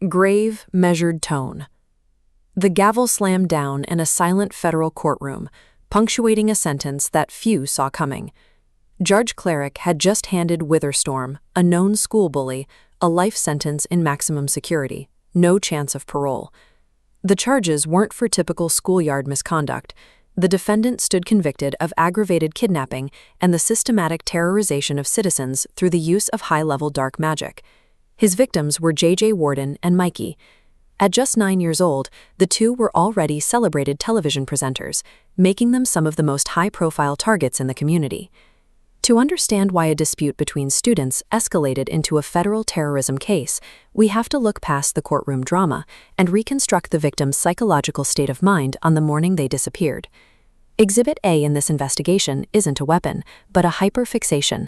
Grave, measured tone. The gavel slammed down in a silent federal courtroom, punctuating a sentence that few saw coming. Judge Cleric had just handed Witherstorm, a known school bully, a life sentence in maximum security, no chance of parole. The charges weren't for typical schoolyard misconduct. The defendant stood convicted of aggravated kidnapping and the systematic terrorization of citizens through the use of high-level dark magic. His victims were JJ Warden and Mikey. At just 9 years old, the two were already celebrated television presenters, making them some of the most high-profile targets in the community. To understand why a dispute between students escalated into a federal terrorism case, we have to look past the courtroom drama and reconstruct the victim's psychological state of mind on the morning they disappeared. Exhibit A in this investigation isn't a weapon, but a hyperfixation.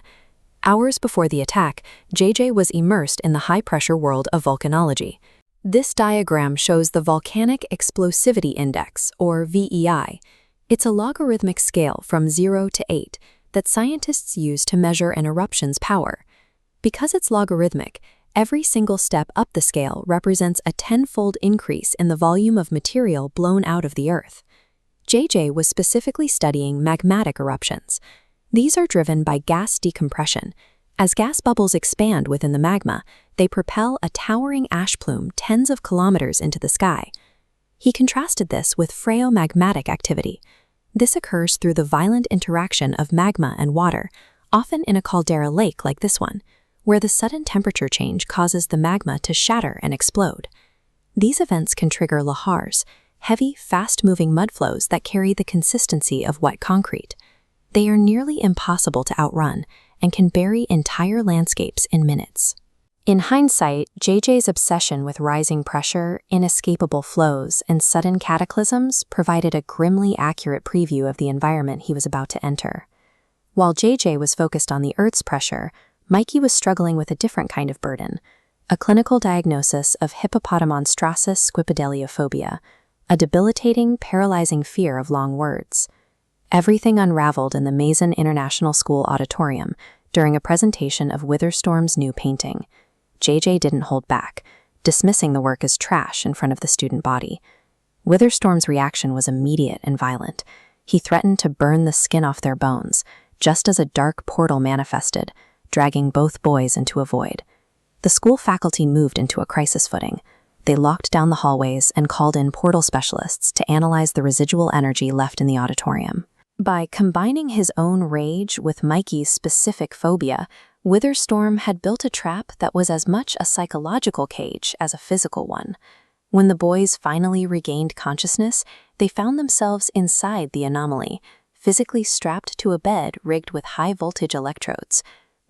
Hours before the attack, JJ was immersed in the high-pressure world of volcanology. This diagram shows the Volcanic Explosivity Index, or VEI. It's a logarithmic scale from 0 to 8 that scientists use to measure an eruption's power. Because it's logarithmic, every single step up the scale represents a 10-fold increase in the volume of material blown out of the Earth. JJ was specifically studying magmatic eruptions. These are driven by gas decompression. As gas bubbles expand within the magma, they propel a towering ash plume tens of kilometers into the sky. He contrasted this with phreomagmatic activity. This occurs through the violent interaction of magma and water, often in a caldera lake like this one, where the sudden temperature change causes the magma to shatter and explode. These events can trigger lahars, heavy, fast-moving mudflows that carry the consistency of wet concrete. They are nearly impossible to outrun and can bury entire landscapes in minutes. In hindsight, JJ's obsession with rising pressure, inescapable flows, and sudden cataclysms provided a grimly accurate preview of the environment he was about to enter. While JJ was focused on the Earth's pressure, Mikey was struggling with a different kind of burden, a clinical diagnosis of hippopotamonstrasis squipedaliophobia, a debilitating, paralyzing fear of long words. Everything unraveled in the Maiden International School auditorium during a presentation of Witherstorm's new painting. JJ didn't hold back, dismissing the work as trash in front of the student body. Witherstorm's reaction was immediate and violent. He threatened to burn the skin off their bones, just as a dark portal manifested, dragging both boys into a void. The school faculty moved into a crisis footing. They locked down the hallways and called in portal specialists to analyze the residual energy left in the auditorium. By combining his own rage with Mikey's specific phobia, Witherstorm had built a trap that was as much a psychological cage as a physical one. When the boys finally regained consciousness, they found themselves inside the anomaly, physically strapped to a bed rigged with high-voltage electrodes.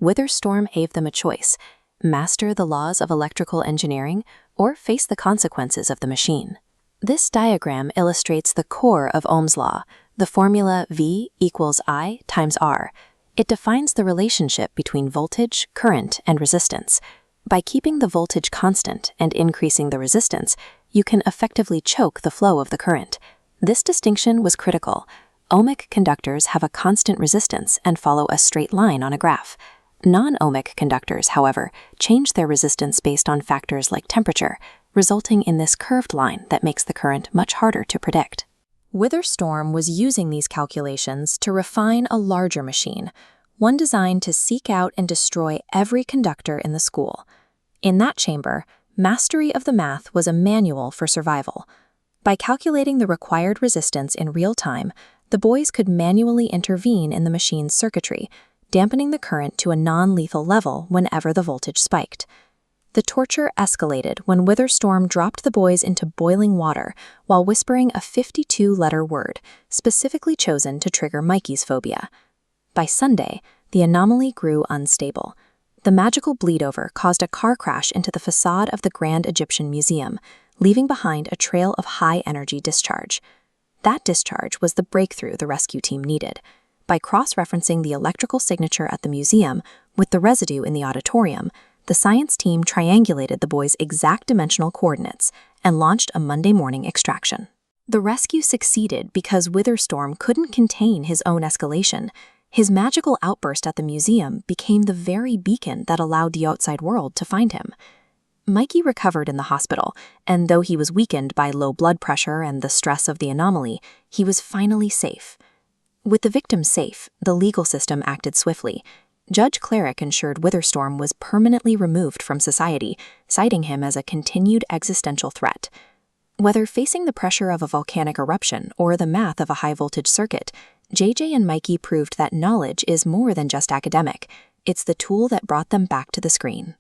Witherstorm gave them a choice: master the laws of electrical engineering or face the consequences of the machine. This diagram illustrates the core of Ohm's law, the formula V equals I times R. It defines the relationship between voltage, current, and resistance. By keeping the voltage constant and increasing the resistance, you can effectively choke the flow of the current. This distinction was critical. Ohmic conductors have a constant resistance and follow a straight line on a graph. Non-ohmic conductors, however, change their resistance based on factors like temperature, resulting in this curved line that makes the current much harder to predict. Witherstorm was using these calculations to refine a larger machine, one designed to seek out and destroy every conductor in the school. In that chamber, mastery of the math was a manual for survival. By calculating the required resistance in real time, the boys could manually intervene in the machine's circuitry, dampening the current to a non-lethal level whenever the voltage spiked. The torture escalated when Witherstorm dropped the boys into boiling water while whispering a 52-letter word, specifically chosen to trigger Mikey's phobia. By Sunday, the anomaly grew unstable. The magical bleed-over caused a car crash into the facade of the Grand Egyptian Museum, leaving behind a trail of high-energy discharge. That discharge was the breakthrough the rescue team needed. By cross-referencing the electrical signature at the museum with the residue in the auditorium, the science team triangulated the boys' exact dimensional coordinates and launched a Monday morning extraction. The rescue succeeded because Witherstorm couldn't contain his own escalation. His magical outburst at the museum became the very beacon that allowed the outside world to find him. Mikey recovered in the hospital, and though he was weakened by low blood pressure and the stress of the anomaly, he was finally safe. With the victim safe, the legal system acted swiftly. Judge Cleric ensured Witherstorm was permanently removed from society, citing him as a continued existential threat. Whether facing the pressure of a volcanic eruption or the math of a high-voltage circuit, JJ and Mikey proved that knowledge is more than just academic. It's the tool that brought them back to the screen.